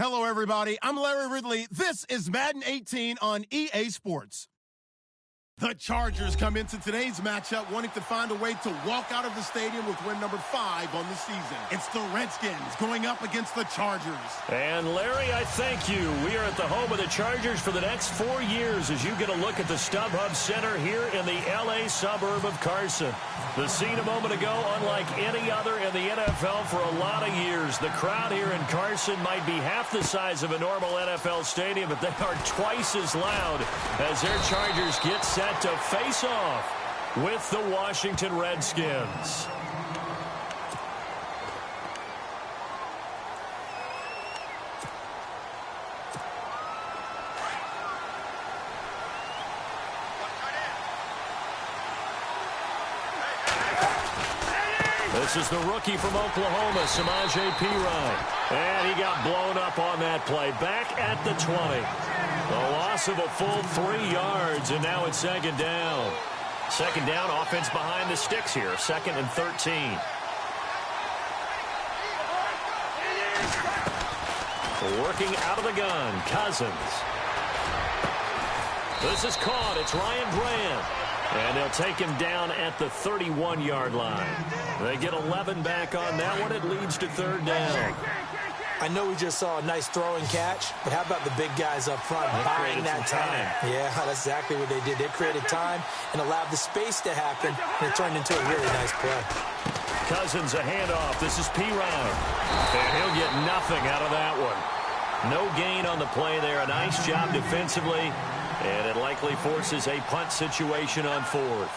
Hello, everybody. I'm Larry Ridley. This is Madden 18 on EA Sports. The Chargers come into today's matchup wanting to find a way to walk out of the stadium with win number 5 on the season. It's the Redskins going up against the Chargers. And Larry, I thank you. We are at the home of the Chargers for the next 4 years as you get a look at the StubHub Center here in the L.A. suburb of Carson. The scene a moment ago, unlike any other in the NFL for a lot of years. The crowd here in Carson might be half the size of a normal NFL stadium, but they are twice as loud as their Chargers get set to face off with the Washington Redskins. This is the rookie from Oklahoma, Samaje Perine. And he got blown up on that play. Back at the 20. A loss of a full 3 yards, and now it's second down. Second down, offense behind the sticks here. 2nd and 13. Working out of the gun, Cousins. This is caught. It's Ryan Grant. And they'll take him down at the 31-yard line. They get 11 back on that one. It leads to third down. I know we just saw a nice throwing catch, but how about the big guys up front buying that time? Yeah, that's exactly what they did. They created time and allowed the space to happen, and it turned into a really nice play. Cousins, a handoff. This is Perine. And he'll get nothing out of that one. No gain on the play there. A nice job defensively. And it likely forces a punt situation on 4th.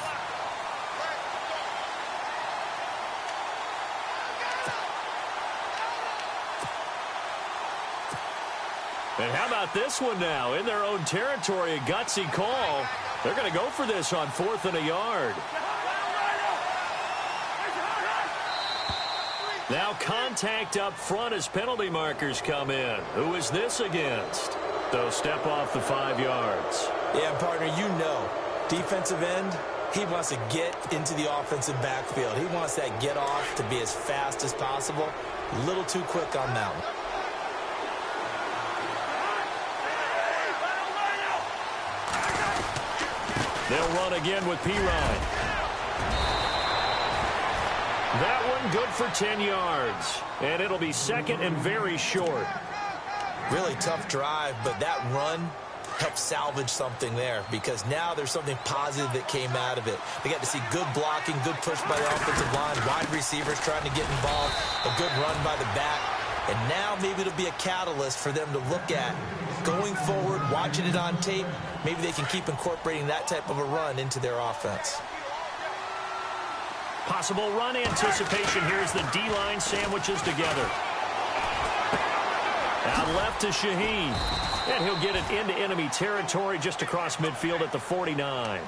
And how about this one now? In their own territory, a gutsy call. They're going to go for this on 4th and a yard. Now contact up front as penalty markers come in. Who is this against? They'll step off the 5 yards. Yeah, partner, you know, defensive end, he wants to get into the offensive backfield. He wants that get off to be as fast as possible. A little too quick on that one. They'll run again with Perine. That one good for 10 yards. And it'll be 2nd and very short. Really tough drive, but that run helped salvage something there because now there's something positive that came out of it. They got to see good blocking, good push by the offensive line, wide receivers trying to get involved, a good run by the back. And now maybe it'll be a catalyst for them to look at going forward, watching it on tape. Maybe they can keep incorporating that type of a run into their offense. Possible run anticipation here as the D-line sandwiches together. Out left to Shaheen. And he'll get it into enemy territory just across midfield at the 49.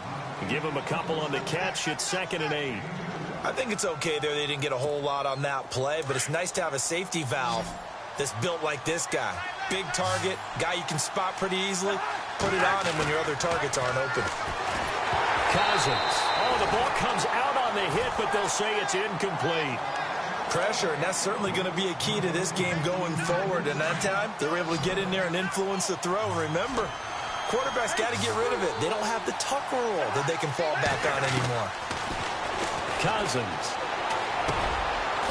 Give him a couple on the catch. It's 2nd and 8. I think it's okay there. They didn't get a whole lot on that play, but it's nice to have a safety valve that's built like this guy. Big target, guy you can spot pretty easily. Put it on him when your other targets aren't open. Cousins. Oh, the ball comes out on the hit, but they'll say it's incomplete. Pressure, and that's certainly going to be a key to this game going forward. And that time, they were able to get in there and influence the throw. Remember, quarterbacks got to get rid of it. They don't have the tuck roll that they can fall back on anymore. Cousins.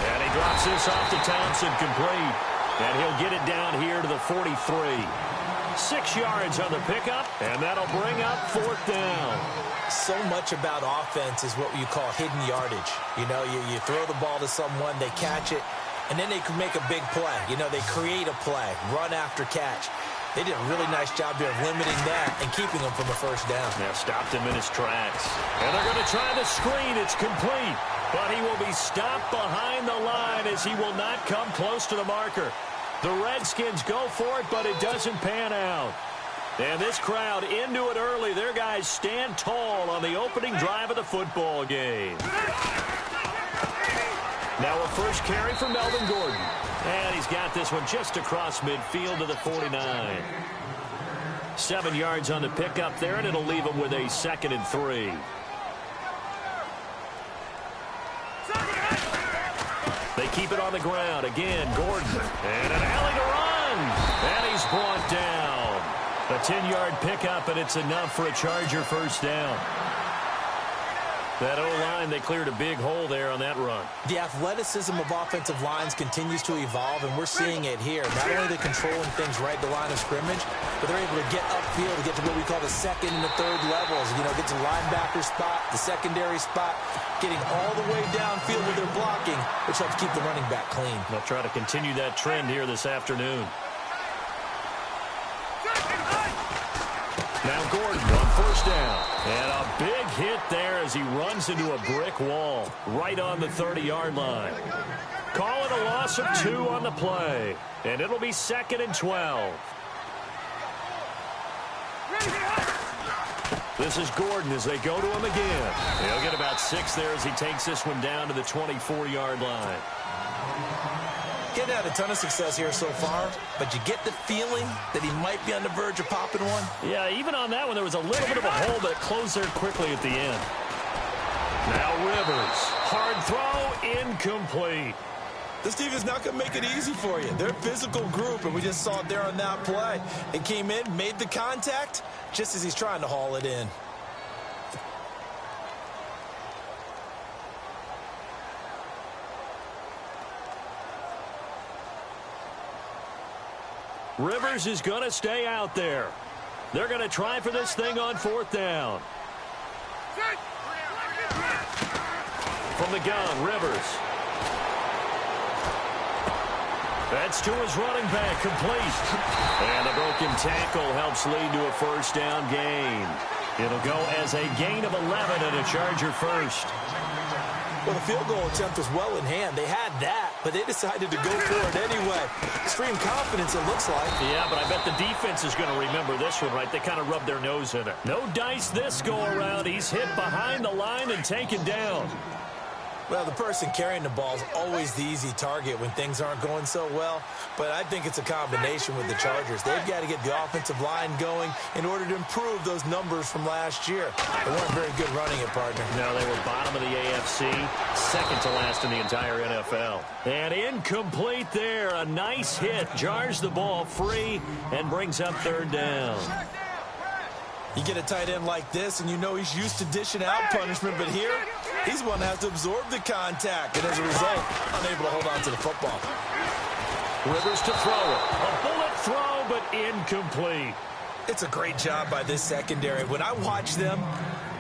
And he drops this off to Townsend complete. And he'll get it down here to the 43. 6 yards on the pickup, and that'll bring up 4th down. So much about offense is what you call hidden yardage. You know, you throw the ball to someone, they catch it, and then they can make a big play. You know, they create a play, run after catch. They did a really nice job there of limiting that and keeping him from a first down. Now stopped him in his tracks. And they're going to try the screen. It's complete. But he will be stopped behind the line as he will not come close to the marker. The Redskins go for it, but it doesn't pan out. And this crowd into it early. Their guys stand tall on the opening drive of the football game. Now a first carry for Melvin Gordon. And he's got this one just across midfield to the 49. 7 yards on the pickup there, and it'll leave him with a 2nd and 3. They keep it on the ground. Again, Gordon. And an alley to run. And he's brought down. A 10-yard pickup, and it's enough for a Charger first down. That O-line, they cleared a big hole there on that run. The athleticism of offensive lines continues to evolve, and we're seeing it here. Not only are they controlling things right at the line of scrimmage, but they're able to get upfield to get to what we call the second and the third levels. You know, get to linebacker spot, the secondary spot, getting all the way downfield with their blocking, which helps keep the running back clean. They'll try to continue that trend here this afternoon. Now Gordon on first down. And a big hit there as he runs into a brick wall right on the 30-yard line. Call it a loss of 2 on the play. And it'll be 2nd and 12. This is Gordon as they go to him again. He'll get about 6 there as he takes this one down to the 24-yard line. Getting had a ton of success here so far, but you get the feeling that he might be on the verge of popping one. Yeah, even on that one, there was a little bit of a hole, but it closed there quickly at the end. Now Rivers. Hard throw, incomplete. This team is not going to make it easy for you. They're a physical group, and we just saw it there on that play. It came in, made the contact, just as he's trying to haul it in. Rivers is going to stay out there. They're going to try for this thing on 4th down. From the gun, Rivers. That's to his running back, complete. And the broken tackle helps lead to a first down gain. It'll go as a gain of 11 and a Charger first. Well, the field goal attempt was well in hand. They had that, but they decided to go for it anyway. Extreme confidence, it looks like. Yeah, but I bet the defense is going to remember this one, right? They kind of rubbed their nose in it. No dice this go-around. He's hit behind the line and taken down. Well, the person carrying the ball is always the easy target when things aren't going so well. But I think it's a combination with the Chargers. They've got to get the offensive line going in order to improve those numbers from last year. They weren't very good running it, partner. No, they were bottom of the AFC, second to last in the entire NFL. And incomplete there. A nice hit. Jars the ball free and brings up 3rd down. You get a tight end like this, and you know he's used to dishing out punishment, but here, he's one that has to absorb the contact, and as a result, unable to hold on to the football. Rivers to throw it. A bullet throw, but incomplete. It's a great job by this secondary. When I watch them,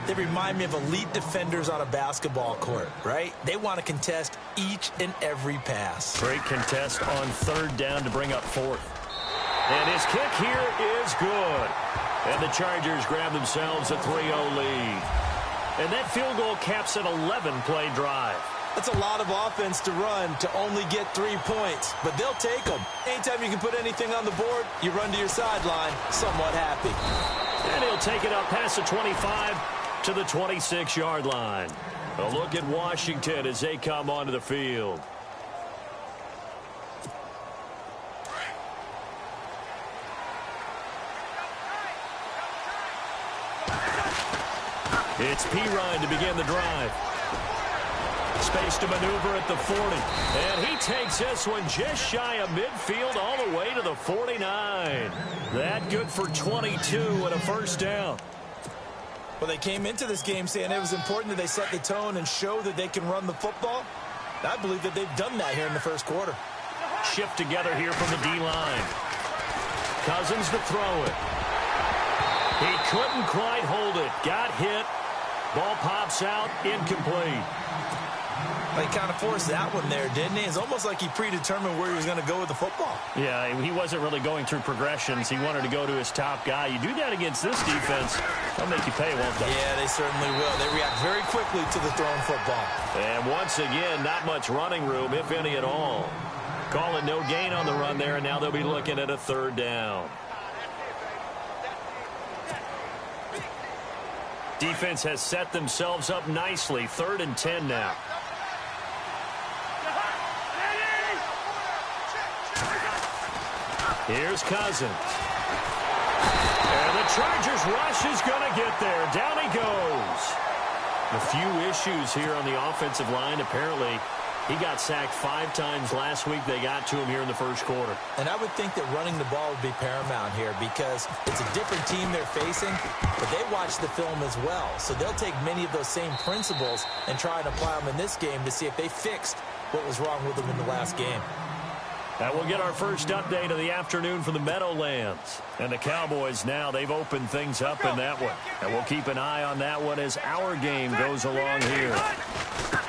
they remind me of elite defenders on a basketball court, right? They want to contest each and every pass. Great contest on 3rd down to bring up 4th. And his kick here is good. And the Chargers grab themselves a 3-0 lead. And that field goal caps an 11-play drive. That's a lot of offense to run to only get 3 points, but they'll take them. Anytime you can put anything on the board, you run to your sideline somewhat happy. And he'll take it up past the 25 to the 26-yard line. A look at Washington as they come onto the field. It's Pirine to begin the drive. Space to maneuver at the 40. And he takes this one just shy of midfield all the way to the 49. That good for 22 and a first down. Well, they came into this game saying it was important that they set the tone and show that they can run the football. I believe that they've done that here in the first quarter. Shift together here from the D-line. Cousins to throw it. He couldn't quite hold it. Got hit. Ball pops out. Incomplete. He kind of forced that one there, didn't he? It's almost like he predetermined where he was going to go with the football. Yeah, he wasn't really going through progressions. He wanted to go to his top guy. You do that against this defense, they'll make you pay, won't they? Yeah, they certainly will. They react very quickly to the thrown football. And once again, not much running room, if any at all. Call it no gain on the run there, and now they'll be looking at a 3rd down. Defense has set themselves up nicely. 3rd and 10 now. Here's Cousins. And the Chargers rush is going to get there. Down he goes. A few issues here on the offensive line. Apparently, He got sacked 5 times last week. They got to him here in the first quarter. And I would think that running the ball would be paramount here because it's a different team they're facing, but they watch the film as well. So they'll take many of those same principles and try and apply them in this game to see if they fixed what was wrong with them in the last game. And we'll get our first update of the afternoon from the Meadowlands. And the Cowboys now, they've opened things up in that one. And we'll keep an eye on that one as our game goes along here.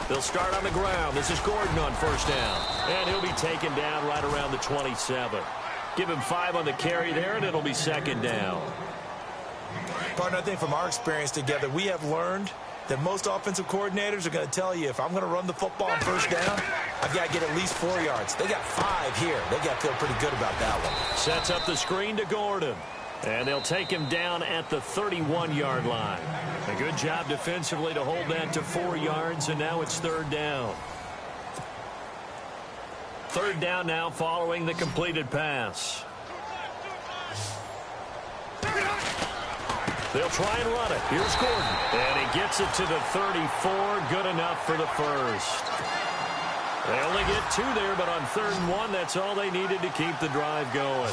They'll start on the ground. This is Gordon on first down. And he'll be taken down right around the 27. Give him 5 on the carry there, and it'll be second down. Partner, I think from our experience together, we have learned that most offensive coordinators are going to tell you, if I'm going to run the football on first down, I've got to get at least 4 yards. They got 5 here. They got to feel pretty good about that one. Sets up the screen to Gordon. And they'll take him down at the 31-yard line. A good job defensively to hold that to 4 yards, and now it's third down. Third down now following the completed pass. They'll try and run it. Here's Gordon. And he gets it to the 34. Good enough for the first. They only get 2 there, but on 3rd and 1, that's all they needed to keep the drive going.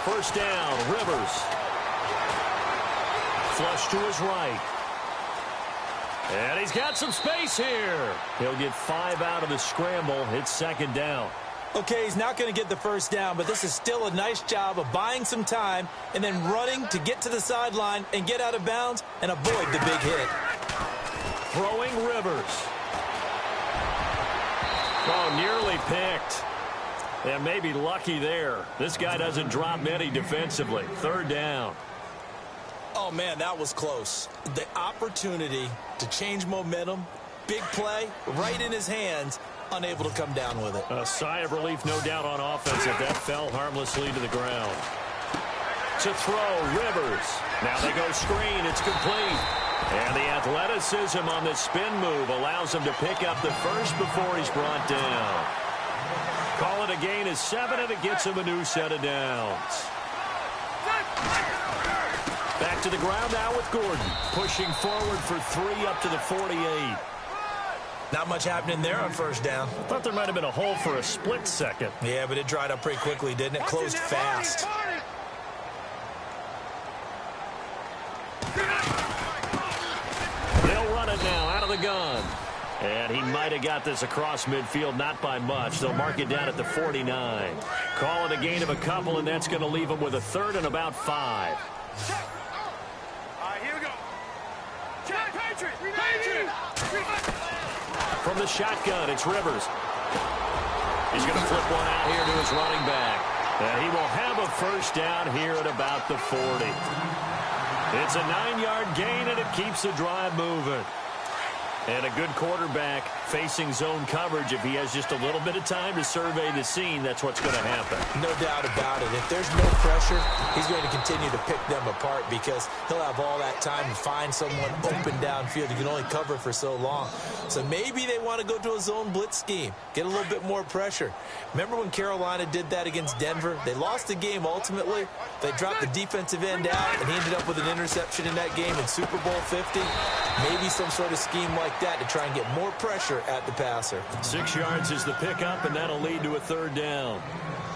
First down, Rivers. Flush to his right. And he's got some space here. He'll get 5 out of the scramble. It's second down. Okay, he's not going to get the first down, but this is still a nice job of buying some time and then running to get to the sideline and get out of bounds and avoid the big hit. Throwing Rivers. Oh, nearly picked. And maybe lucky there. This guy doesn't drop many defensively. Third down. Oh, man, that was close. The opportunity to change momentum, big play, right in his hands, unable to come down with it. A sigh of relief, no doubt, on offense if that fell harmlessly to the ground. To throw, Rivers. Now they go screen. It's complete. And the athleticism on the spin move allows him to pick up the first before he's brought down. Call it a gain of 7, and it gets him a new set of downs. Back to the ground now with Gordon. Pushing forward for 3 up to the 48. Not much happening there on first down. Thought there might have been a hole for a split second. Yeah, but it dried up pretty quickly, didn't it? Closed fast. They'll run it now out of the gun. And he might have got this across midfield, not by much. They'll mark it down at the 49. Call it a gain of a couple, and that's going to leave him with a 3rd and about 5. Here we go. Patriot. From the shotgun, it's Rivers. He's going to flip one out here to his running back. And he will have a first down here at about the 40. It's a 9-yard gain, and it keeps the drive moving. And a good quarterback facing zone coverage. If he has just a little bit of time to survey the scene, that's what's going to happen. No doubt about it. If there's no pressure, he's going to continue to pick them apart because he'll have all that time to find someone open downfield. He can only cover for so long. So maybe they want to go to a zone blitz scheme, get a little bit more pressure. Remember when Carolina did that against Denver? They lost the game ultimately. They dropped the defensive end out, and he ended up with an interception in that game in Super Bowl 50. Maybe some sort of scheme like that to try and get more pressure at the passer. 6 yards is the pickup, and that'll lead to a 3rd down.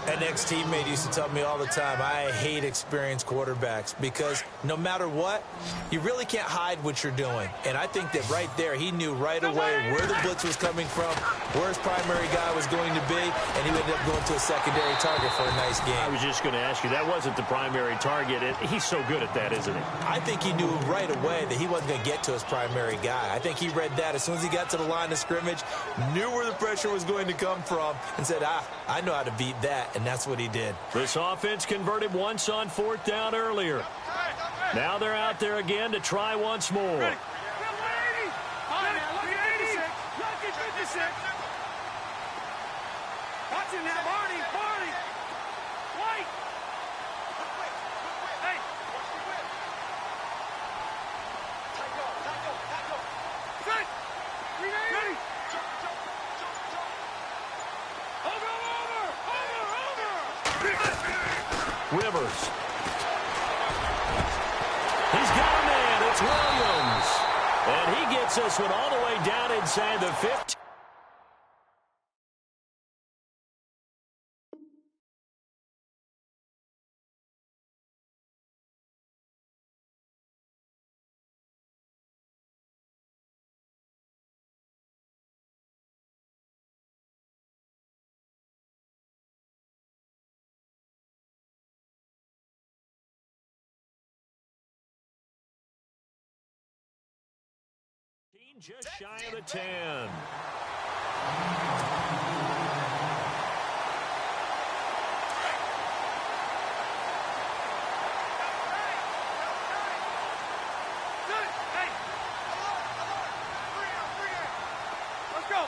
An ex-teammate used to tell me all the time, I hate experienced quarterbacks because no matter what, you really can't hide what you're doing. And I think that right there, he knew right away where the blitz was coming from, where his primary guy was going to be, and he ended up going to a secondary target for a nice game. I was just going to ask you, that wasn't the primary target. He's so good at that, isn't he? I think he knew right away that he wasn't going to get to his primary guy. I think he read that as soon as he got to the line of scrimmage, knew where the pressure was going to come from, and said, I know how to beat that. And that's what he did. This offense converted once on 4th down earlier. Now they're out there again to try once more. Look at 56. Watch it now, Barney. White. Hey. Set. Ready. Rivers. He's got a man. It's Williams. And he gets gets this one all the way down inside the 50. Just shy of the 10. Let's go.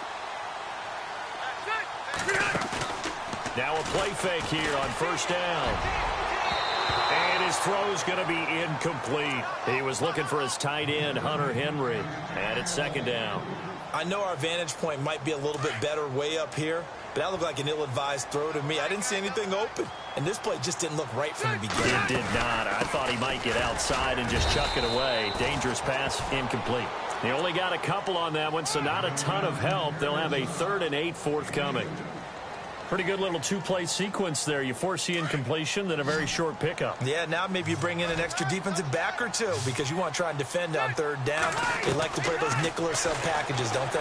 Now a play fake here on first down. And his throw's going to be incomplete. He was looking for his tight end, Hunter Henry. And it's second down. I know our vantage point might be a little bit better way up here, but that looked like an ill-advised throw to me. I didn't see anything open. And this play just didn't look right from the beginning. It did not. I thought he might get outside and just chuck it away. Dangerous pass, incomplete. He only got a couple on that one, so not a ton of help. They'll have a 3rd and 8 forthcoming. Pretty good little two-play sequence there. You force the incompletion, then a very short pickup. Yeah, now maybe you bring in an extra defensive back or two because you want to try and defend on 3rd down. They like to play those nickel or sub packages, don't they?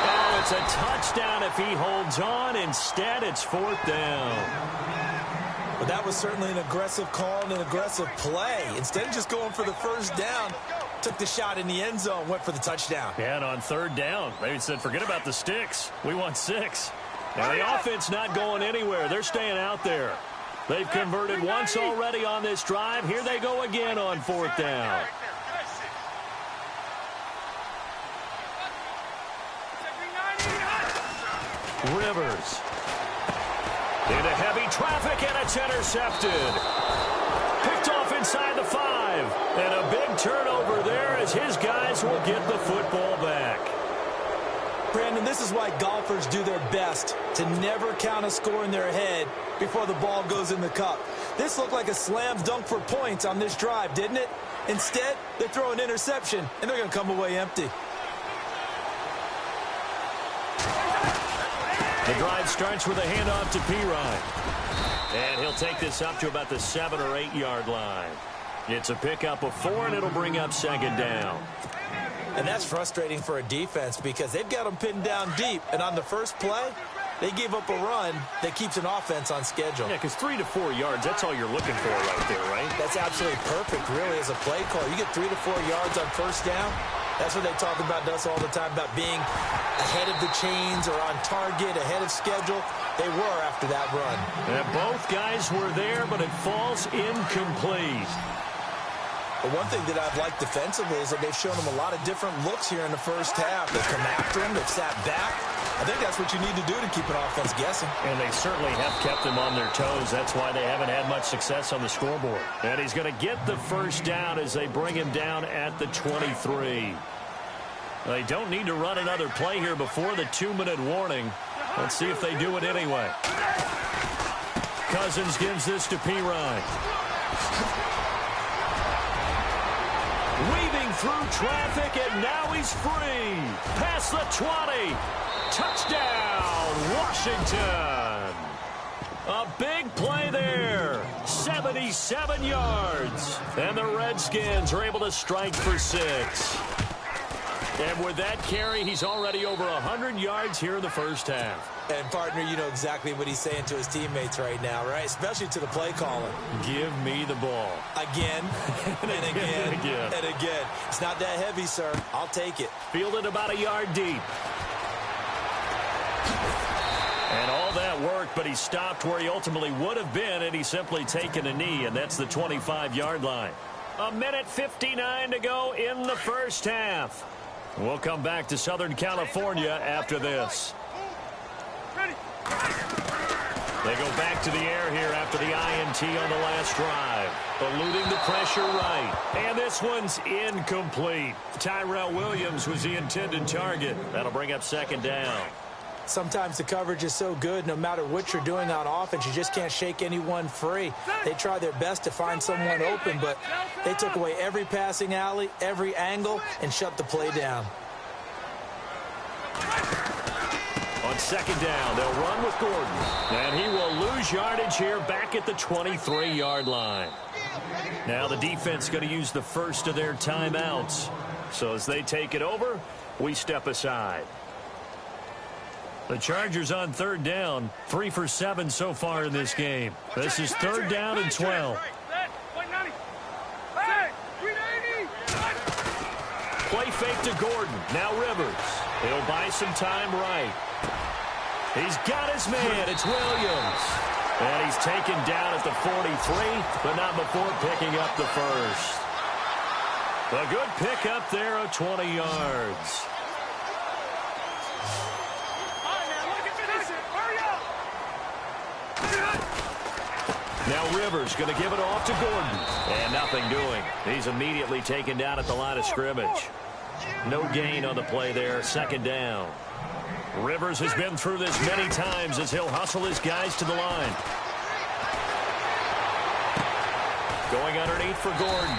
Oh, it's a touchdown if he holds on. Instead, it's 4th down. But that was certainly an aggressive call and an aggressive play. Instead of just going for the first down, took the shot in the end zone, went for the touchdown. Yeah, and on 3rd down, they said, forget about the sticks. We want 6. Now, the offense not going anywhere. They're staying out there. They've converted once already on this drive. Here they go again on 4th down. Rivers. Into heavy traffic, and it's intercepted. Picked off inside the 5. And a big turnover there as his guys will get the football back. Brandon, this is why golfers do their best to never count a score in their head before the ball goes in the cup. This looked like a slam dunk for points on this drive, didn't it? Instead, they throw an interception, and they're going to come away empty. The drive starts with a handoff to Pirine. And he'll take this up to about the 7 or 8 yard line. It's a pickup of 4, and it'll bring up 2nd down. And that's frustrating for a defense because they've got them pinned down deep. And on the first play, they gave up a run that keeps an offense on schedule. Yeah, because 3 to 4 yards, that's all you're looking for right there, right? That's absolutely perfect, really, as a play call. You get 3 to 4 yards on first down. That's what they talk about to us all the time, about being ahead of the chains or on target, ahead of schedule. They were after that run. And both guys were there, but it falls incomplete. But one thing that I've liked defensively is that they've shown them a lot of different looks here in the first half. They've come after him. They've sat back. I think that's what you need to do to keep an offense guessing. And they certainly have kept them on their toes. That's why they haven't had much success on the scoreboard. And he's going to get the first down as they bring him down at the 23. They don't need to run another play here before the 2-minute warning. Let's see if they do it anyway. Cousins gives this to Pirine. Weaving through traffic, and now he's free. Past the 20. Touchdown, Washington. A big play there. 77 yards. And the Redskins are able to strike for 6. And with that carry, he's already over 100 yards here in the first half. And, partner, you know exactly what he's saying to his teammates right now, right? Especially to the play caller. Give me the ball. Again, and again, and again. It's not that heavy, sir. I'll take it. Fielded about a yard deep. And all that worked, but he stopped where he ultimately would have been, and he's simply taken a knee, and that's the 25-yard line. 1:59 to go in the first half. We'll come back to Southern California after this. They go back to the air here after the INT on the last drive. Eluding the pressure right. And this one's incomplete. Tyrell Williams was the intended target. That'll bring up 2nd down. Sometimes the coverage is so good, no matter what you're doing on offense, you just can't shake anyone free. They try their best to find someone open, but they took away every passing alley, every angle, and shut the play down. On second down, they'll run with Gordon. And he will lose yardage here back at the 23-yard line. Now the defense going to use the first of their timeouts. So as they take it over, we step aside. The Chargers on third down, 3 for 7 so far in this game. This is third down and 12. Play fake to Gordon. Now Rivers. He'll buy some time right. He's got his man. It's Williams. And he's taken down at the 43, but not before picking up the first. A good pickup there of 20 yards. Now Rivers going to give it off to Gordon. And nothing doing. He's immediately taken down at the line of scrimmage. No gain on the play there. Second down. Rivers has been through this many times as he'll hustle his guys to the line. Going underneath for Gordon.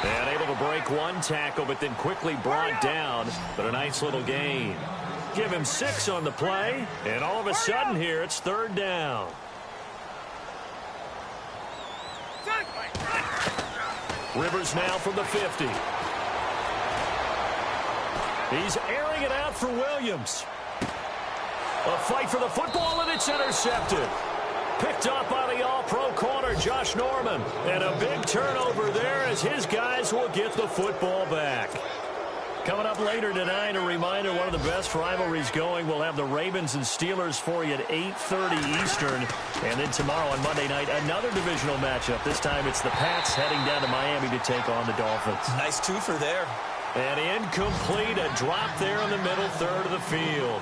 And able to break one tackle, but then quickly brought down. But a nice little gain. Give him 6 on the play. And all of a sudden here, it's third down. Rivers now from the 50. He's airing it out for Williams. A fight for the football, and it's intercepted. Picked up by the all-pro corner, Josh Norman. And a big turnover there as his guys will get the football back. Coming up later tonight, a reminder, one of the best rivalries going. We'll have the Ravens and Steelers for you at 8:30 Eastern. And then tomorrow on Monday night, another divisional matchup. This time it's the Pats heading down to Miami to take on the Dolphins. Nice twofer there. And incomplete, a drop there in the middle third of the field.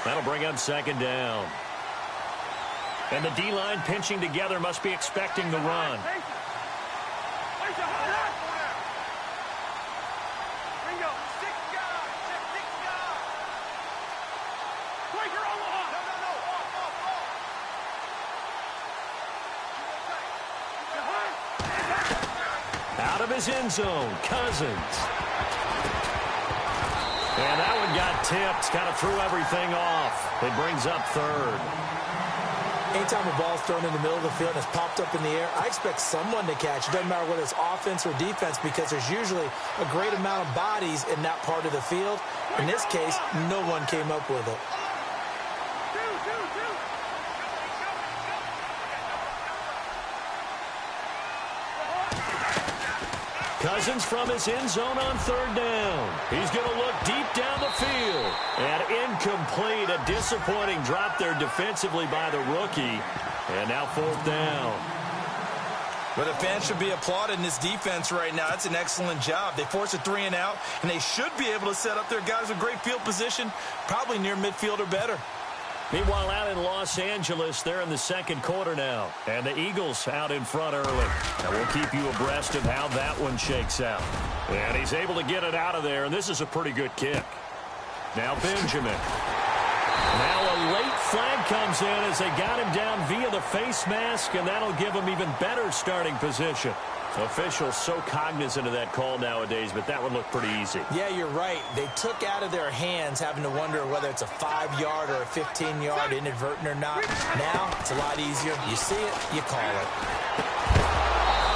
That'll bring up second down. And the D-line pinching together, must be expecting the run. Out of his end zone, Cousins. And that one got tipped, kind of threw everything off. It brings up third. Anytime a ball's thrown in the middle of the field and it's popped up in the air, I expect someone to catch. It doesn't matter whether it's offense or defense, because there's usually a great amount of bodies in that part of the field. In this case, no one came up with it. Cousins from his end zone on third down. He's going to look deep down the field. And incomplete. A disappointing drop there defensively by the rookie. And now fourth down. But the fans should be applauded in this defense right now. That's an excellent job. They force a 3 and out, and they should be able to set up their guys with great field position, probably near midfield or better. Meanwhile, out in Los Angeles, they're in the second quarter now. And the Eagles out in front early. And we'll keep you abreast of how that one shakes out. And he's able to get it out of there, and this is a pretty good kick. Now Benjamin. Now a late flag comes in as they got him down via the face mask, and that'll give him even better starting position. Officials so cognizant of that call nowadays, but that one looked pretty easy. Yeah, you're right. They took out of their hands having to wonder whether it's a 5-yard or a 15-yard inadvertent or not. Now, it's a lot easier. You see it, you call it.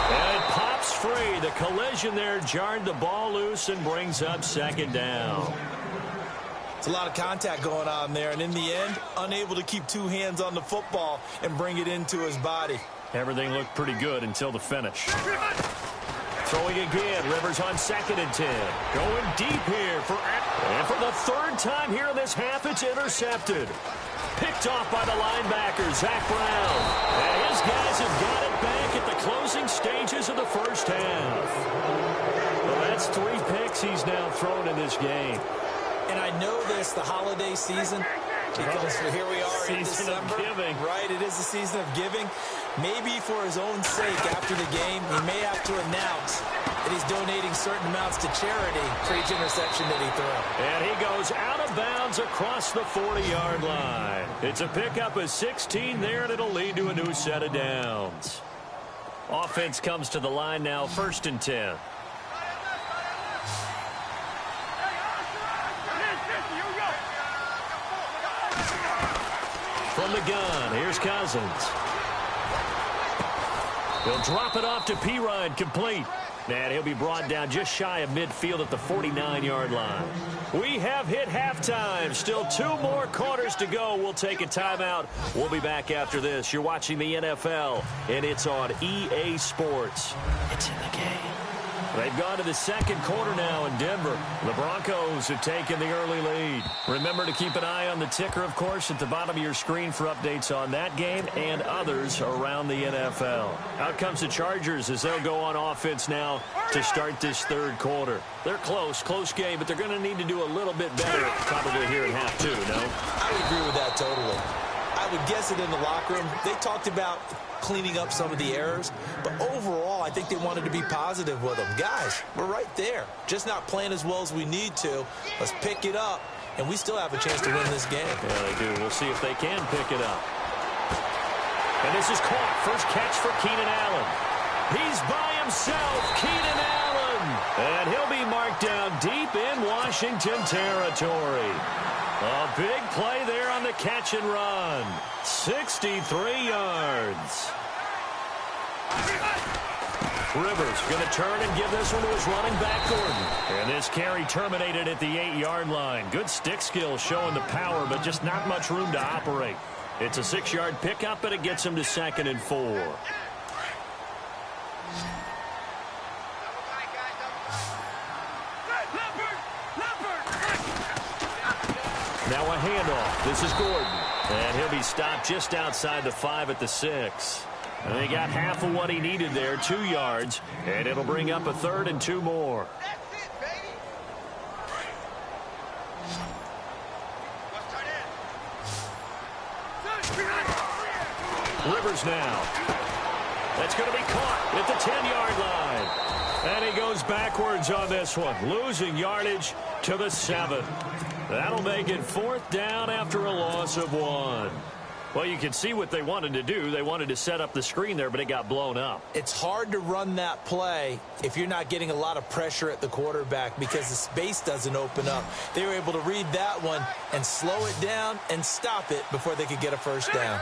And it pops free. The collision there jarred the ball loose and brings up second down. It's a lot of contact going on there, and in the end, unable to keep 2 hands on the football and bring it into his body. Everything looked pretty good until the finish. Throwing again. Rivers on 2nd and 10. Going deep here. And for the third time here in this half, it's intercepted. Picked off by the linebacker, Zach Brown. And his guys have got it back at the closing stages of the first half. Well, that's 3 picks he's now thrown in this game. And I know this, the holiday season, because here we are in December. Of giving. Right, it is the season of giving. Maybe for his own sake after the game, he may have to announce and he's donating certain amounts to charity for each interception that he throws. And he goes out of bounds across the 40-yard line. It's a pickup of 16 there, and it'll lead to a new set of downs. Offense comes to the line now, 1st and 10. From the gun, here's Cousins. He'll drop it off to Pirine, complete. And he'll be brought down just shy of midfield at the 49-yard line. We have hit halftime. Still 2 more quarters to go. We'll take a timeout. We'll be back after this. You're watching the NFL, and it's on EA Sports. It's in the game. They've gone to the 2nd quarter now in Denver. The Broncos have taken the early lead. Remember to keep an eye on the ticker, of course, at the bottom of your screen for updates on that game and others around the NFL. Out comes the Chargers as they'll go on offense now to start this 3rd quarter. They're close game, but they're going to need to do a little bit better probably here in half 2, no? I would agree with that totally. I would guess it in the locker room. They talked about cleaning up some of the errors, but overall I think they wanted to be positive with them. Guys, we're right there, just not playing as well as we need to. Let's pick it up, and we still have a chance to win this game. Yeah, they do. We'll see if they can pick it up. And this is caught. First catch for Keenan Allen. He's by himself, Keenan Allen, and he'll be marked down deep in Washington territory. A big play there on the catch and run. 63 yards. Rivers going to turn and give this one to his running back, Gordon. And this carry terminated at the 8-yard line. Good stick skill showing the power, but just not much room to operate. It's a 6-yard pickup, and it gets him to 2nd and 4. Now a handoff. This is Gordon. And he'll be stopped just outside the 5 at the 6. And they got half of what he needed there, 2 yards. And it'll bring up a 3rd and 2 more. Rivers now. That's going to be caught at the 10-yard line. And he goes backwards on this one, losing yardage to the 7. That'll make it 4th down after a loss of 1. Well, you can see what they wanted to do. They wanted to set up the screen there, but it got blown up. It's hard to run that play if you're not getting a lot of pressure at the quarterback because the space doesn't open up. They were able to read that one and slow it down and stop it before they could get a 1st down.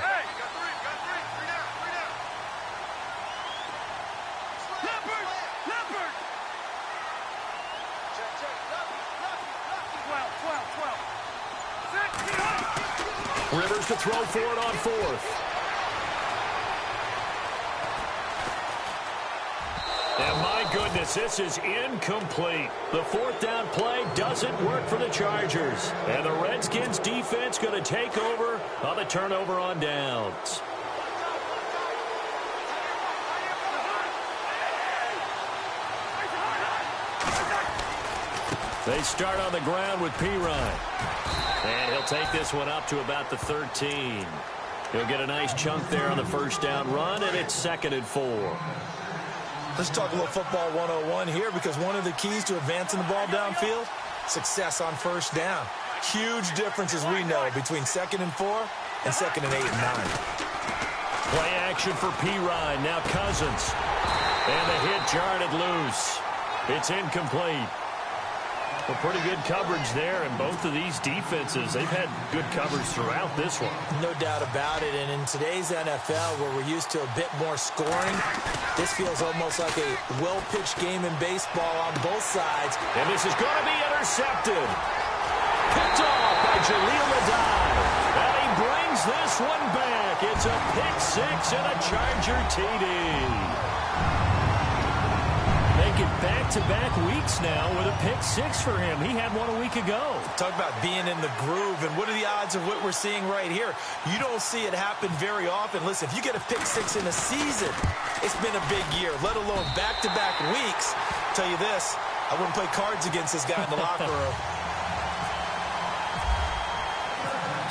Rivers to throw for it on 4th. And my goodness, this is incomplete. The 4th down play doesn't work for the Chargers. And the Redskins defense going to take over on the turnover on downs. They start on the ground with Pirine. And he'll take this one up to about the 13. He'll get a nice chunk there on the 1st down run, and it's 2nd and 4. Let's talk a little football 101 here because one of the keys to advancing the ball downfield, success on 1st down. Huge difference, as we know, between 2nd and 4 and 2nd and 8 and 9. Play action for Pirine. Now Cousins. And the hit jarred it loose. It's incomplete. Well, pretty good coverage there, and both of these defenses, they've had good coverage throughout this one. No doubt about it, and in today's NFL, where we're used to a bit more scoring, this feels almost like a well-pitched game in baseball on both sides. And this is going to be intercepted. Picked off by Jaleel Adai. And he brings this one back. It's a pick 6 and a Charger TD. Make it back-to-back weeks now with a pick 6 for him. He had one a week ago. Talk about being in the groove, and what are the odds of what we're seeing right here? You don't see it happen very often. Listen, if you get a pick 6 in a season, it's been a big year, let alone back-to-back weeks. I'll tell you this, I wouldn't play cards against this guy in the locker room.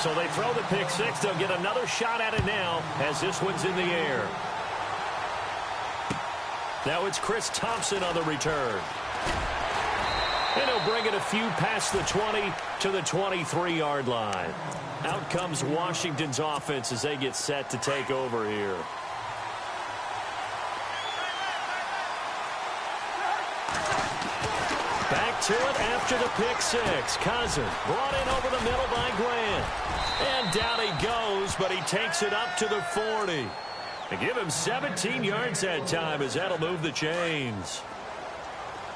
So they throw the pick 6. They'll get another shot at it now as this one's in the air. Now it's Chris Thompson on the return. And he'll bring it a few past the 20 to the 23-yard line. Out comes Washington's offense as they get set to take over here. Back to it after the pick six. Cousins brought in over the middle by Grant. And down he goes, but he takes it up to the 40. They give him 17 yards that time as that'll move the chains.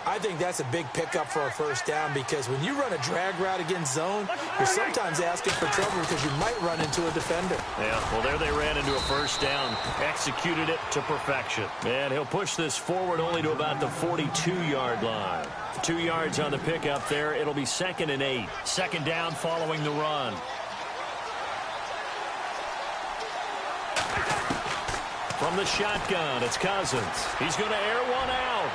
I think that's a big pickup for a first down because when you run a drag route against zone, you're sometimes asking for trouble because you might run into a defender. Yeah, well, there they ran into a first down, executed it to perfection. And he'll push this forward only to about the 42-yard line. 2 yards on the pickup there. It'll be 2nd and 8. Second down following the run. From the shotgun, it's Cousins. He's going to air one out.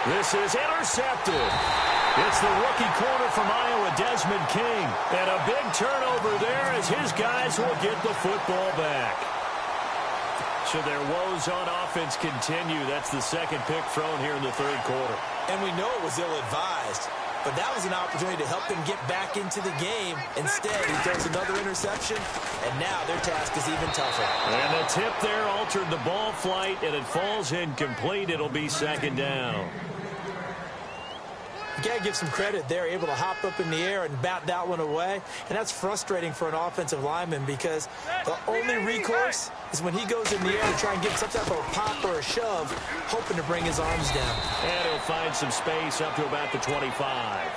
This is intercepted. It's the rookie corner from Iowa, Desmond King. And a big turnover there as his guys will get the football back. Should their woes on offense continue, that's the second pick thrown here in the third quarter. And we know it was ill-advised, but that was an opportunity to help them get back into the game. Instead, he throws another interception, and now their task is even tougher. And the tip there altered the ball flight, and it falls incomplete. It'll be second down. You got to give some credit. They're able to hop up in the air and bat that one away. And that's frustrating for an offensive lineman because the only recourse is when he goes in the air to try and get some type of a pop or a shove, hoping to bring his arms down. And he'll find some space up to about the 25.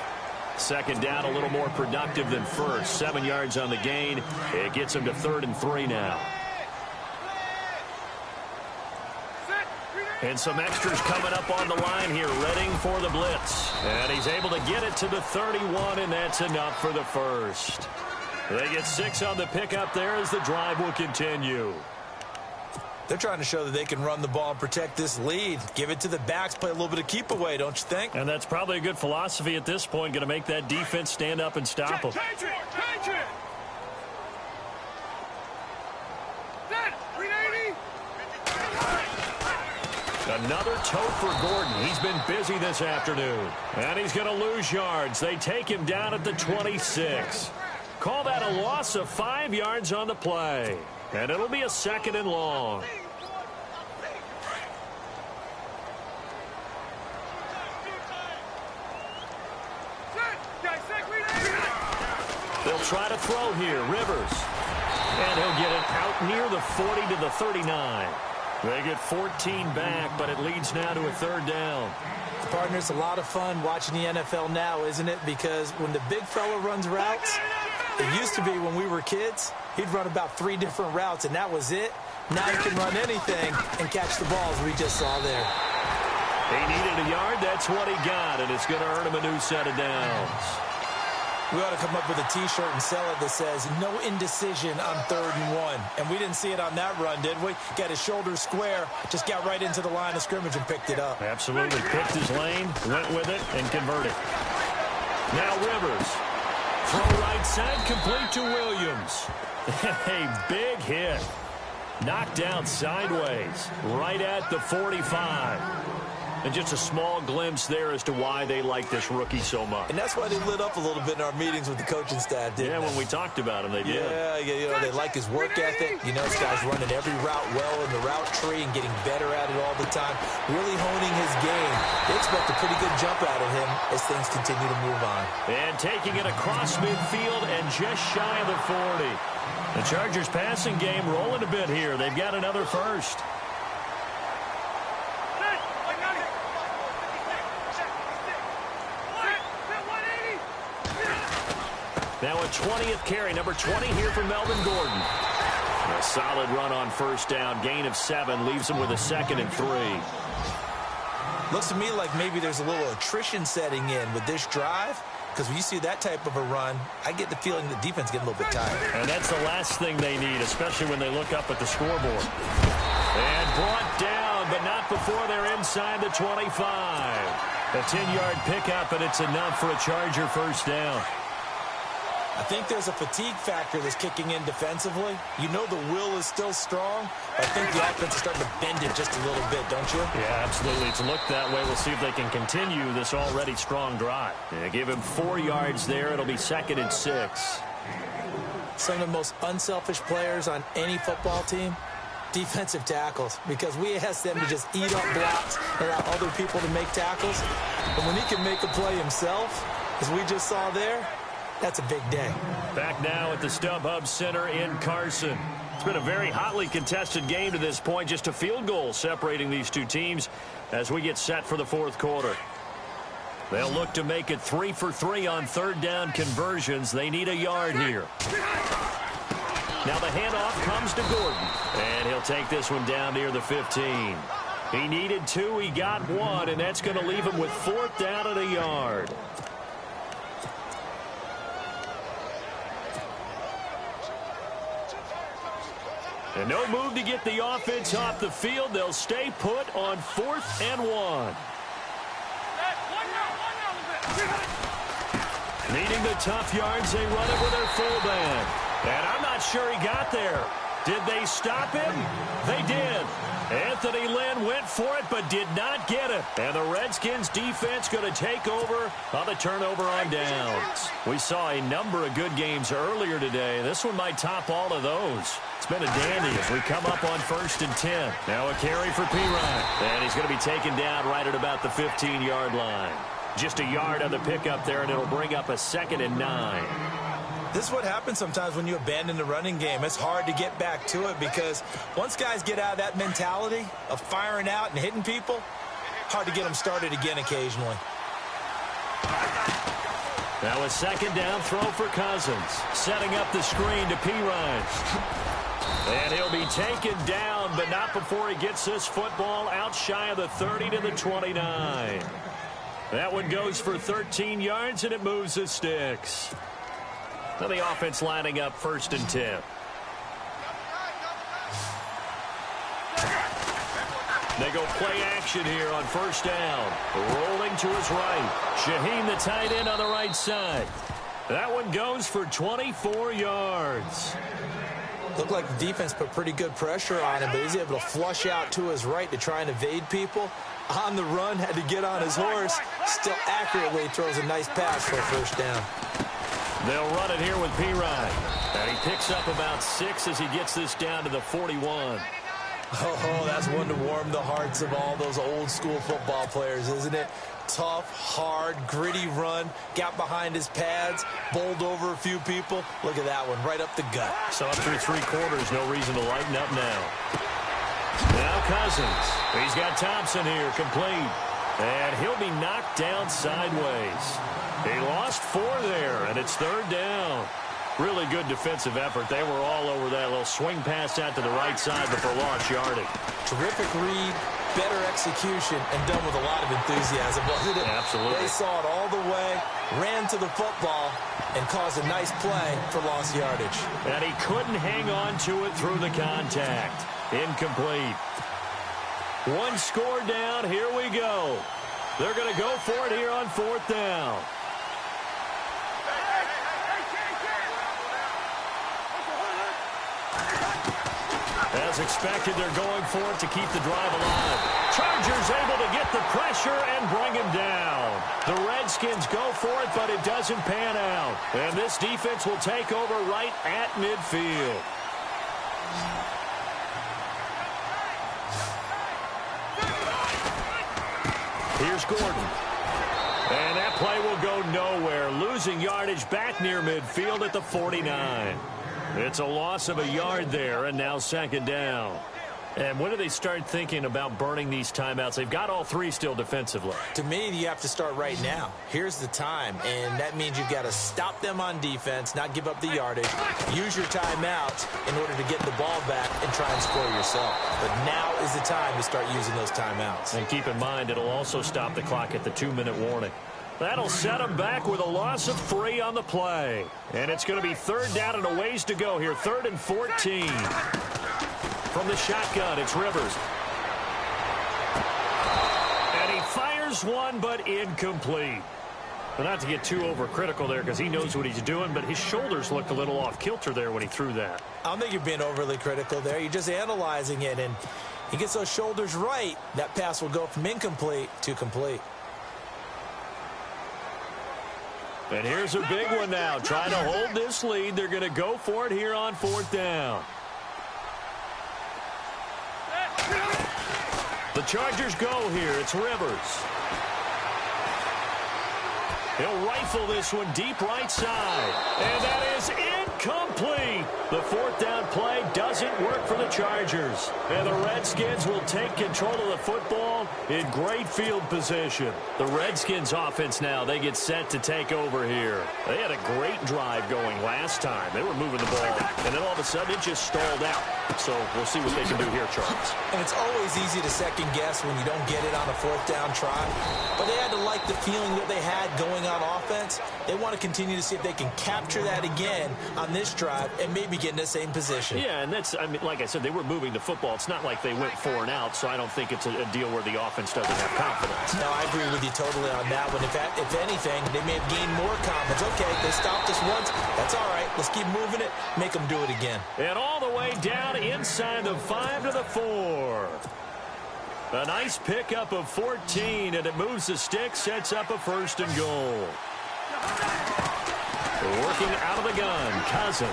Second down, a little more productive than first. 7 yards on the gain. It gets him to 3rd and 3 now. And some extras coming up on the line here, readying for the blitz. And he's able to get it to the 31, and that's enough for the first. They get 6 on the pickup there as the drive will continue. They're trying to show that they can run the ball and protect this lead. Give it to the backs, play a little bit of keep away, don't you think? And that's probably a good philosophy at this point, going to make that defense stand up and stop them. Another tote for Gordon. He's been busy this afternoon. And he's going to lose yards. They take him down at the 26. Call that a loss of 5 yards on the play. And it'll be a 2nd and long. They'll try to throw here. Rivers. And he'll get it out near the 40 to the 39. They get 14 back, but it leads now to a 3rd down. Partner, it's a lot of fun watching the NFL now, isn't it? Because when the big fella runs routes, it used to be when we were kids, he'd run about 3 different routes, and that was it. Now he can run anything and catch the balls we just saw there. He needed a yard. That's what he got, and it's going to earn him a new set of downs. We ought to come up with a T-shirt and sell it that says, no indecision on 3rd and 1. And we didn't see it on that run, did we? Got his shoulders square, just got right into the line of scrimmage and picked it up. Absolutely. Picked his lane, went with it, and converted. Now Rivers. Throw right side, complete to Williams. A big hit. Knocked down sideways, right at the 45. And just a small glimpse there as to why they like this rookie so much. And that's why they lit up a little bit in our meetings with the coaching staff, didn't they? Yeah, when we talked about him, they did. Yeah, you know, they like his work ethic. You know, this guy's running every route well in the route tree and getting better at it all the time, really honing his game. They expect a pretty good jump out of him as things continue to move on. And taking it across midfield and just shy of the 40. The Chargers passing game rolling a bit here. They've got another first. Now a 20th carry, number 20 here for Melvin Gordon. A solid run on first down, gain of 7, leaves him with a 2nd and 3. Looks to me like maybe there's a little attrition setting in with this drive, because when you see that type of a run, I get the feeling the defense getting a little bit tired. And that's the last thing they need, especially when they look up at the scoreboard. And brought down, but not before they're inside the 25. A 10-yard pickup, and it's enough for a Charger first down. I think there's a fatigue factor that's kicking in defensively. You know the will is still strong, but I think the offense is starting to bend it just a little bit, don't you? Yeah, absolutely. It's looked that way. We'll see if they can continue this already strong drive. Yeah, give him 4 yards there. It'll be 2nd and 6. Some of the most unselfish players on any football team, defensive tackles, because we ask them to just eat up blocks and allow other people to make tackles. But when he can make a play himself, as we just saw there, that's a big day. Back now at the StubHub Center in Carson. It's been a very hotly contested game to this point. Just a field goal separating these two teams as we get set for the 4th quarter. They'll look to make it 3 for 3 on 3rd down conversions. They need a yard here. Now the handoff comes to Gordon, and he'll take this one down near the 15. He needed 2, he got 1, and that's going to leave him with 4th down and a yard. And no move to get the offense off the field. They'll stay put on 4th and 1. Needing the tough yards, they run it with their fullback. And I'm not sure he got there. Did they stop him? They did. Anthony Lynn went for it but did not get it. And the Redskins defense going to take over on the turnover on downs. We saw a number of good games earlier today. This one might top all of those. It's been a dandy as we come up on 1st and 10. Now a carry for Pirine. And he's going to be taken down right at about the 15-yard line. Just a yard on the pickup there, and it'll bring up a 2nd and 9. This is what happens sometimes when you abandon the running game. It's hard to get back to it because once guys get out of that mentality of firing out and hitting people, hard to get them started again occasionally. Now a 2nd down throw for Cousins. Setting up the screen to Pirine. And he'll be taken down, but not before he gets this football out shy of the 30 to the 29. That one goes for 13 yards, and it moves the sticks. Now the offense lining up 1st and 10. They go play action here on 1st down. Rolling to his right. Shaheen, the tight end, on the right side. That one goes for 24 yards. Looked like the defense put pretty good pressure on him, but he's able to flush out to his right to try and evade people. On the run, had to get on his horse. Still accurately throws a nice pass for a 1st down. They'll run it here with Pirine. And he picks up about 6 as he gets this down to the 41. Oh, that's one to warm the hearts of all those old school football players, isn't it? Tough, hard, gritty run. Got behind his pads, bowled over a few people. Look at that one, right up the gut. So up through 3 quarters, no reason to lighten up now. Now Cousins. He's got Thompson here, complete. And he'll be knocked down sideways. He lost 4 there, and it's 3rd down. Really good defensive effort. They were all over that little swing pass out to the right side, but for lost yardage. Terrific read, better execution, and done with a lot of enthusiasm, wasn't it? Absolutely. They saw it all the way, ran to the football, and caused a nice play for lost yardage. And he couldn't hang on to it through the contact. Incomplete. 1 score down. Here we go. They're going to go for it here on 4th down. As expected, they're going for it to keep the drive alive. Chargers able to get the pressure and bring him down. The Redskins go for it, but it doesn't pan out. And this defense will take over right at midfield. Here's Gordon. And that play will go nowhere. Losing yardage back near midfield at the 49. It's a loss of a yard there, and now 2nd down. And when do they start thinking about burning these timeouts? They've got all 3 still defensively. To me, you have to start right now. Here's the time, and that means you've got to stop them on defense, not give up the yardage, use your timeout in order to get the ball back and try and score yourself. But now is the time to start using those timeouts. And keep in mind, it'll also stop the clock at the 2-minute warning. That'll set them back with a loss of 3 on the play. And it's going to be 3rd down and a ways to go here. 3rd and 14. From the shotgun, it's Rivers. And he fires one, but incomplete. Well, not to get too overcritical there because he knows what he's doing, but his shoulders looked a little off kilter there when he threw that. I don't think you're being overly critical there. You're just analyzing it, and he gets those shoulders right. That pass will go from incomplete to complete. And here's a big one now. Trying to hold this lead. They're going to go for it here on 4th down. The Chargers go here. It's Rivers. He'll rifle this one deep right side. And that is incomplete. The 4th down play doesn't work for the Chargers. And the Redskins will take control of the football in great field position. The Redskins offense now, they get set to take over here. They had a great drive going last time. They were moving the ball. And then all of a sudden it just stalled out. So we'll see what they can do here, Charles. And it's always easy to second guess when you don't get it on a 4th down try. But they had to like the feeling that they had going on offense. They want to continue to see if they can capture that again on this drive and maybe get in the same position. Yeah, and that's, I mean, like I said, they were moving the football. It's not like they went 4 and out, so I don't think it's a deal where the offense doesn't have confidence. No, I agree with you totally on that one. If anything, they may have gained more confidence. Okay, they stopped us once. That's all right. Let's keep moving it. Make them do it again. And all the way down inside the 5 to the 4. A nice pickup of 14, and it moves the stick, sets up a 1st and goal. Working out of the gun, Cousins.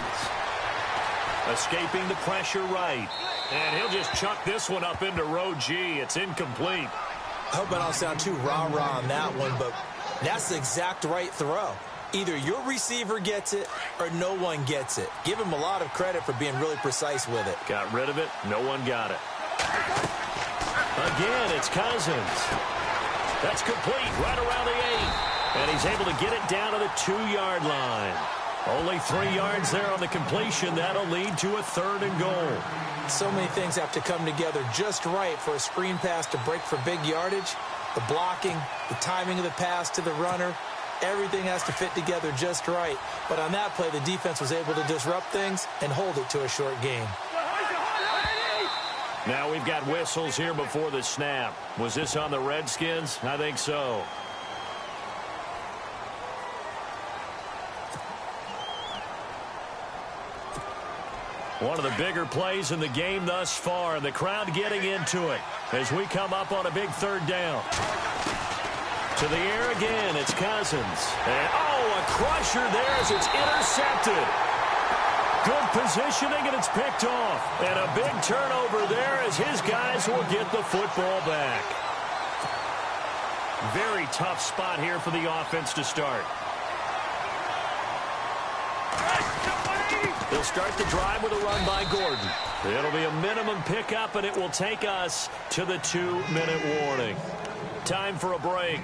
Escaping the pressure right. And he'll just chuck this one up into row G. It's incomplete. I hope I don't sound too rah-rah on that one, but that's the exact right throw. Either your receiver gets it or no one gets it. Give him a lot of credit for being really precise with it. Got rid of it. No one got it. Again, it's Cousins. That's complete right around the 8. And he's able to get it down to the 2-yard line. Only 3 yards there on the completion. That'll lead to a 3rd and goal. So many things have to come together just right for a screen pass to break for big yardage. The blocking, the timing of the pass to the runner, everything has to fit together just right. But on that play, the defense was able to disrupt things and hold it to a short game. Now we've got whistles here before the snap. Was this on the Redskins? I think so. One of the bigger plays in the game thus far. The crowd getting into it as we come up on a big 3rd down. To the air again, it's Cousins. And, oh, a crusher there as it's intercepted. Good positioning, and it's picked off. And a big turnover there as his guys will get the football back. Very tough spot here for the offense to start. They'll start the drive with a run by Gordon. It'll be a minimum pickup, and it will take us to the 2-minute warning. Time for a break.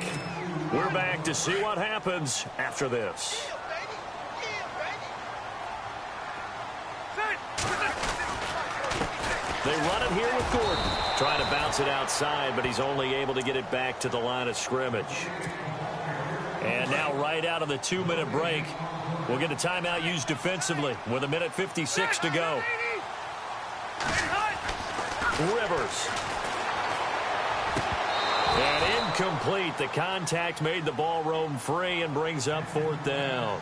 We're back to see what happens after this. They run it here with Gordon. Trying to bounce it outside, but he's only able to get it back to the line of scrimmage. And now right out of the 2-minute break, we'll get a timeout used defensively with 1:56 to go. Rivers. And incomplete. The contact made the ball roam free and brings up 4th down.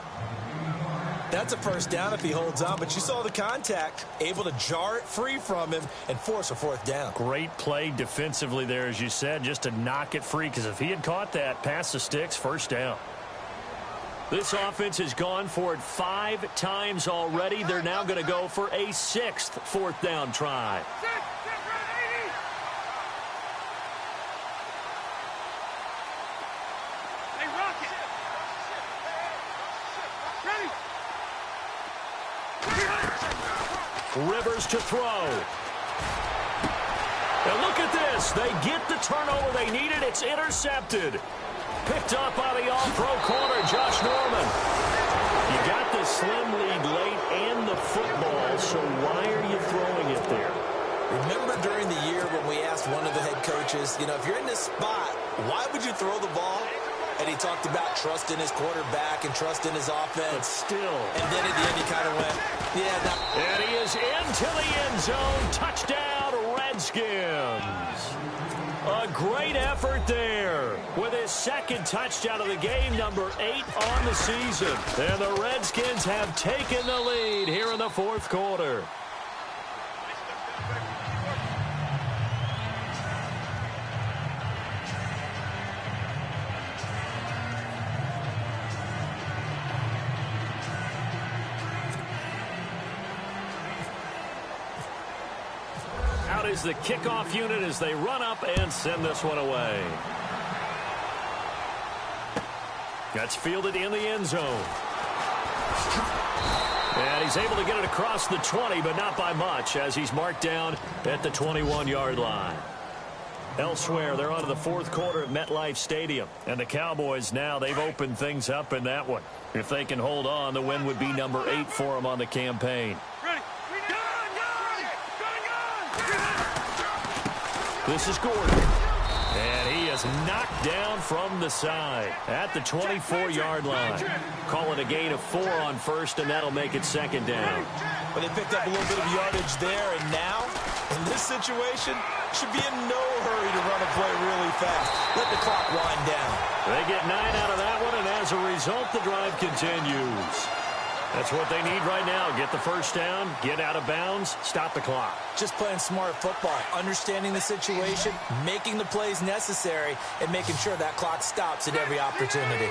That's a 1st down if he holds on, but you saw the contact, able to jar it free from him and force a 4th down. Great play defensively there, as you said, just to knock it free, because if he had caught that, past the sticks, 1st down. This offense has gone for it 5 times already. They're now going to go for a 6th 4th down try. Rivers to throw. And look at this. They get the turnover they needed. It's intercepted. Picked up by the all-pro corner, Josh Norman. You got the slim lead late and the football, so why are you throwing it there? Remember during the year when we asked one of the head coaches, you know, if you're in this spot, why would you throw the ball? And he talked about trust in his quarterback and trust in his offense. But still. And then at the end he kind of went, yeah. And he is into the end zone. Touchdown, Redskins. A great effort there with his second touchdown of the game, number 8 on the season. And the Redskins have taken the lead here in the fourth quarter. Out is the kickoff unit as they run up and send this one away. That's fielded in the end zone. And he's able to get it across the 20, but not by much, as he's marked down at the 21-yard line. Elsewhere, they're on to the fourth quarter at MetLife Stadium. And the Cowboys now, they've opened things up in that one. If they can hold on, the win would be number 8 for them on the campaign. This is Gordon. And he is knocked down from the side at the 24-yard line. Call it a gain of 4 on first, and that'll make it second down. But they picked up a little bit of yardage there, and now, in this situation, should be in no hurry to run a play really fast. Let the clock wind down. They get 9 out of that one, and as a result, the drive continues. That's what they need right now. Get the first down, get out of bounds, stop the clock. Just playing smart football, understanding the situation, making the plays necessary, and making sure that clock stops at every opportunity.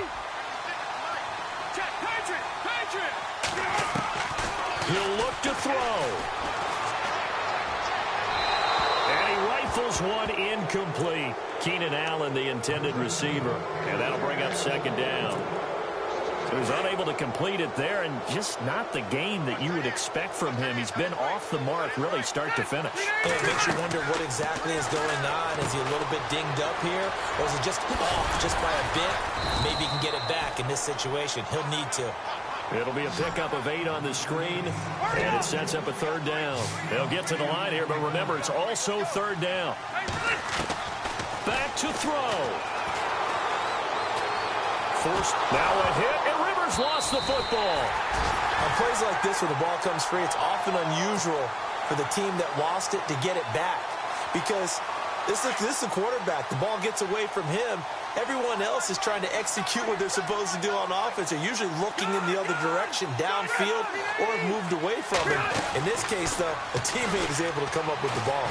He'll look to throw. And he rifles one incomplete. Keenan Allen, the intended receiver. And that'll bring up second down. He was unable to complete it there, and just not the game that you would expect from him. He's been off the mark really start to finish. And it makes you wonder what exactly is going on. Is he a little bit dinged up here, or is it just off just by a bit? Maybe he can get it back in this situation. He'll need to. It'll be a pickup of 8 on the screen, and it sets up a third down. They'll get to the line here, but remember, it's also third down. Back to throw. Forced, now a hit, and Rivers lost the football. On plays like this where the ball comes free, it's often unusual for the team that lost it to get it back. Because this is the quarterback. The ball gets away from him. Everyone else is trying to execute what they're supposed to do on offense. They're usually looking in the other direction, downfield, or have moved away from him. In this case, though, a teammate is able to come up with the ball.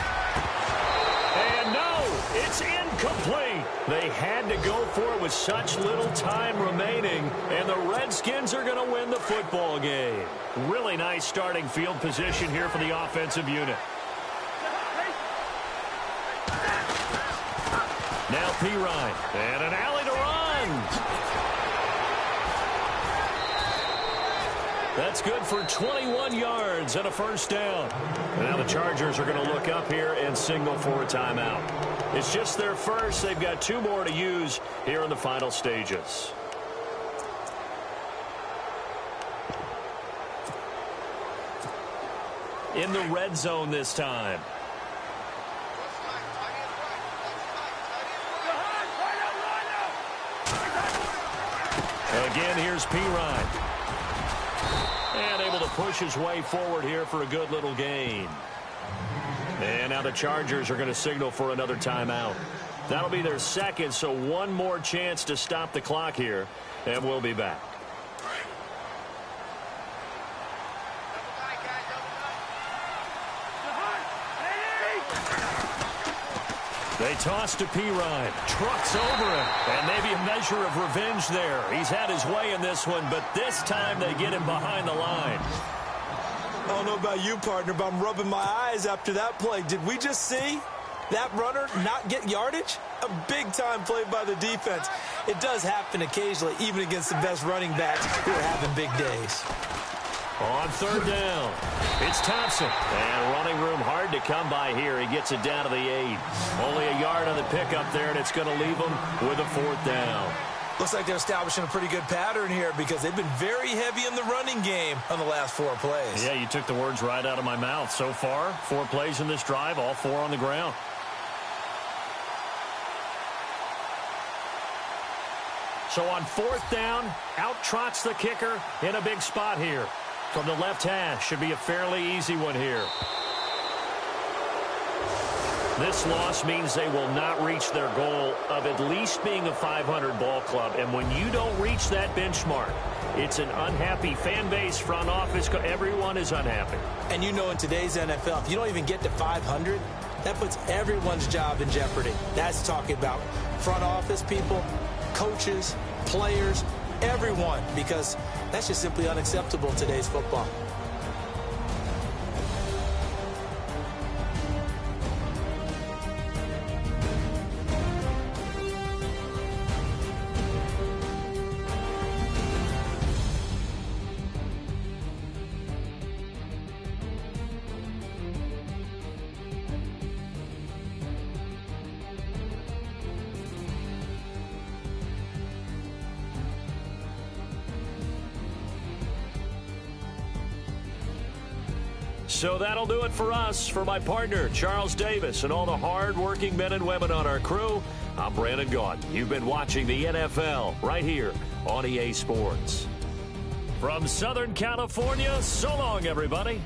And no, it's incomplete. They had to go for it with such little time remaining, and the Redskins are going to win the football game. Really nice starting field position here for the offensive unit. Now P-Ryan, and an alley to run. That's good for 21 yards and a first down. And now the Chargers are going to look up here and signal for a timeout. It's just their first. They've got 2 more to use here in the final stages. In the red zone this time. Again, here's P-Ryan. And able to push his way forward here for a good little gain. And now the Chargers are going to signal for another timeout. That'll be their second, so one more chance to stop the clock here, and we'll be back. They toss to P-Ryan. Trucks over him. And maybe a measure of revenge there. He's had his way in this one, but this time they get him behind the line. I don't know about you, partner, but I'm rubbing my eyes after that play. Did we just see that runner not get yardage? A big-time play by the defense. It does happen occasionally, even against the best running backs who are having big days. On third down, it's Thompson. And running room hard to come by here. He gets it down to the 8. Only a yard on the pickup there, and it's going to leave him with a fourth down. Looks like they're establishing a pretty good pattern here because they've been very heavy in the running game on the last 4 plays. Yeah, you took the words right out of my mouth. So far, 4 plays in this drive, all 4 on the ground. So on fourth down, out trots the kicker in a big spot here. From the left hash, should be a fairly easy one here. This loss means they will not reach their goal of at least being a 500 ball club. And when you don't reach that benchmark, it's an unhappy fan base, front office. Everyone is unhappy. And you know, in today's NFL, if you don't even get to 500, that puts everyone's job in jeopardy. That's talking about front office people, coaches, players, everyone, because that's just simply unacceptable in today's football. So that'll do it for us. For my partner, Charles Davis, and all the hard-working men and women on our crew, I'm Brandon Gaudin. You've been watching the NFL right here on EA Sports. From Southern California, so long, everybody.